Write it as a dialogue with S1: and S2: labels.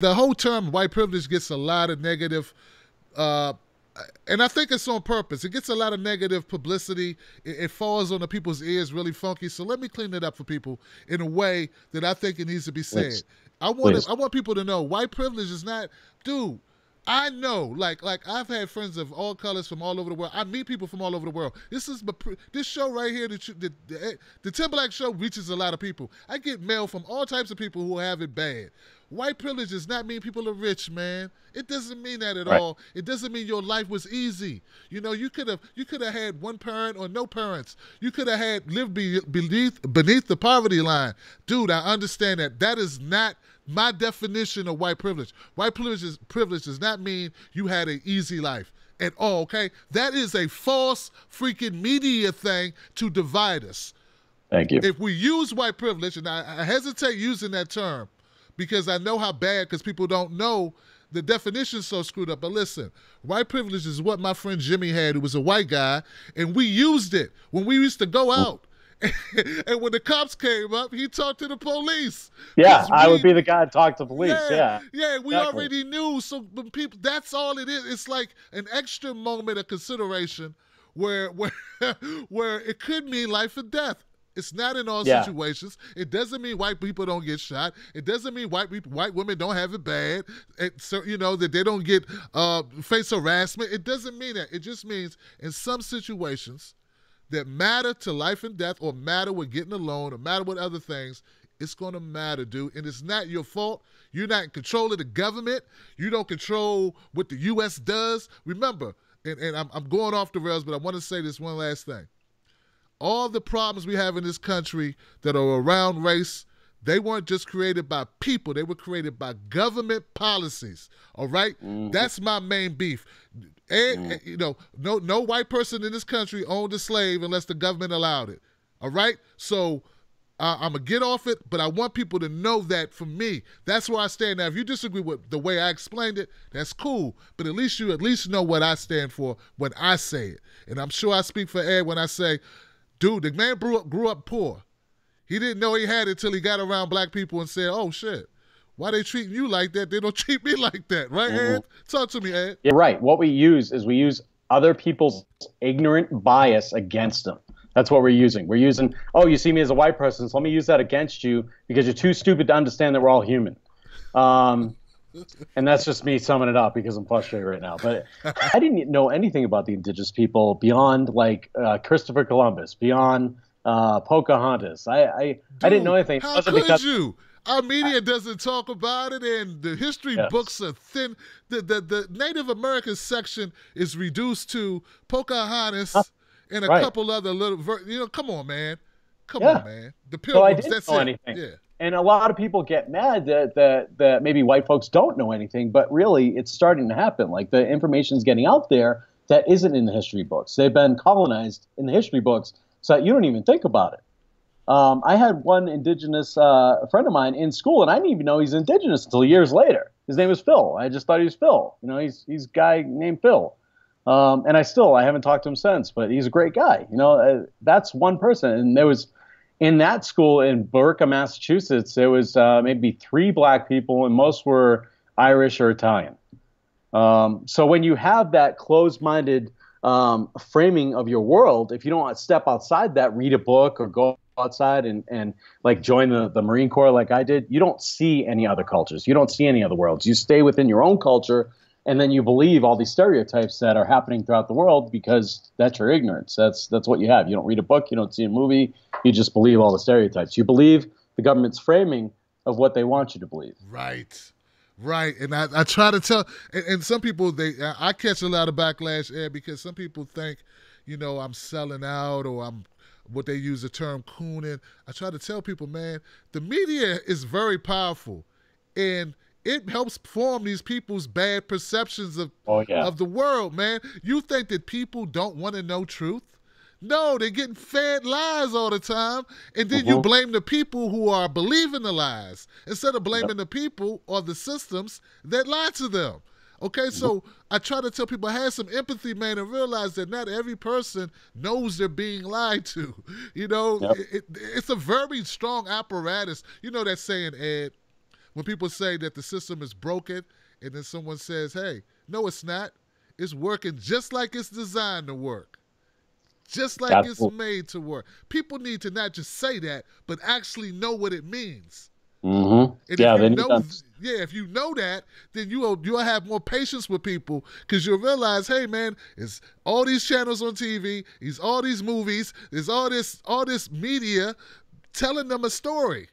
S1: The whole term white privilege gets a lot of negative, uh, and I think it's on purpose. It gets a lot of negative publicity. It falls on the people's ears really funky. So let me clean it up for people in a way that I think it needs to be said.
S2: Please,
S1: I
S2: please.
S1: want people to know white privilege is not, dude. I know, like I've had friends of all colors from all over the world. I meet people from all over the world. This show right here, the Tim Black Show reaches a lot of people. I get mail from all types of people who have it bad. White privilege does not mean people are rich, man. It doesn't mean that at
S2: Right.
S1: all. It doesn't mean your life was easy. You know, you could have had one parent or no parents. You could have had lived beneath the poverty line. Dude, I understand that. That is not my definition of white privilege. Privilege does not mean you had an easy life at all, okay? That is a false freaking media thing to divide us.
S2: Thank you.
S1: If we use white privilege, and I hesitate using that term because I know how bad, because people don't know the definition's so screwed up. But listen, white privilege is what my friend Jimmy had, who was a white guy, and we used it when we used to go out. And when the cops came up, he talked to the police.
S2: Yeah, I would be the guy to talk to police. Yeah,
S1: we
S2: exactly.
S1: already knew. So when people, that's all it is. It's like an extra moment of consideration where where it could mean life or death. It's not in all
S2: Yeah.
S1: situations. It doesn't mean white people don't get shot. It doesn't mean white women don't have it bad. So, you know, that they don't get face harassment. It doesn't mean that. It just means in some situations that matter to life and death, or matter with getting a loan, or matter with other things, it's going to matter, dude. And it's not your fault. You're not in control of the government. You don't control what the U.S. does. Remember, and I'm going off the rails, but I want to say this one last thing. All the problems we have in this country that are around race, they weren't just created by people. They were created by government policies. All right?
S2: Mm-hmm.
S1: That's my main beef. And, you know, no white person in this country owned a slave unless the government allowed it. All right? So I'm going to get off it, but I want people to know that for me, that's where I stand. Now, if you disagree with the way I explained it, that's cool. But at least you know what I stand for when I say it. And I'm sure I speak for Ed when I say, dude, the man grew up poor. He didn't know he had it till he got around black people and said, oh, shit, why they treating you like that? They don't treat me like that. Right, Ed? Talk to me, Ed.
S2: Yeah, right. What we use other people's ignorant bias against them. That's what we're using. We're using, oh, you see me as a white person, so let me use that against you because you're too stupid to understand that we're all human. And that's just me summing it up because I'm frustrated right now. But I didn't know anything about the indigenous people beyond like Christopher Columbus, beyond Pocahontas. I didn't know anything.
S1: How could you? Our media doesn't talk about it, and the history books are thin. The Native American section is reduced to Pocahontas and a couple other little, come on, man. Come on, man. The Pilgrims,
S2: so I didn't
S1: that's
S2: know
S1: it.
S2: anything.
S1: Yeah.
S2: And a lot of people get mad that maybe white folks don't know anything, but really it's starting to happen. Like the information's getting out there that isn't in the history books. They've been colonized in the history books so that you don't even think about it. I had one indigenous friend of mine in school, and I didn't even know he's indigenous until years later. His name was Phil. I just thought he was Phil. You know, he's a guy named Phil. And I haven't talked to him since, but he's a great guy. You know, that's one person. And there was, in that school in Berkeley, Massachusetts, there was maybe 3 black people, and most were Irish or Italian. So when you have that closed-minded framing of your world, if you don't want to step outside that, read a book or go outside and like join the Marine Corps like I did, you don't see any other cultures. You don't see any other worlds. You stay within your own culture, and then you believe all these stereotypes that are happening throughout the world because that's your ignorance. That's what you have. You don't read a book. You don't see a movie. You just believe all the stereotypes. You believe the government's framing of what they want you to believe.
S1: Right. And I try to tell, and some people, I catch a lot of backlash, Ed, because some people think, I'm selling out, or I'm what they use the term cooning. I try to tell people, man, the media is very powerful, and it helps form these people's bad perceptions of the world, man. You think that people don't want to know truth? No, they're getting fed lies all the time, and then you blame the people who are believing the lies instead of blaming the people or the systems that lie to them. Okay, so I try to tell people, have some empathy, man, and realize that not every person knows they're being lied to. It's a very strong apparatus. You know that saying, Ed, when people say that the system is broken, and then someone says, "Hey, no, it's not. It's working just like it's designed to work, just like it's
S2: Absolutely.
S1: made to work." People need to not just say that, but actually know what it means.
S2: Hmm.
S1: And if
S2: Yeah,
S1: you
S2: they need
S1: know,
S2: to.
S1: yeah, if you know that, then you'll have more patience with people because you'll realize, hey, man, it's all these channels on TV, it's all these movies, there's all this media telling them a story.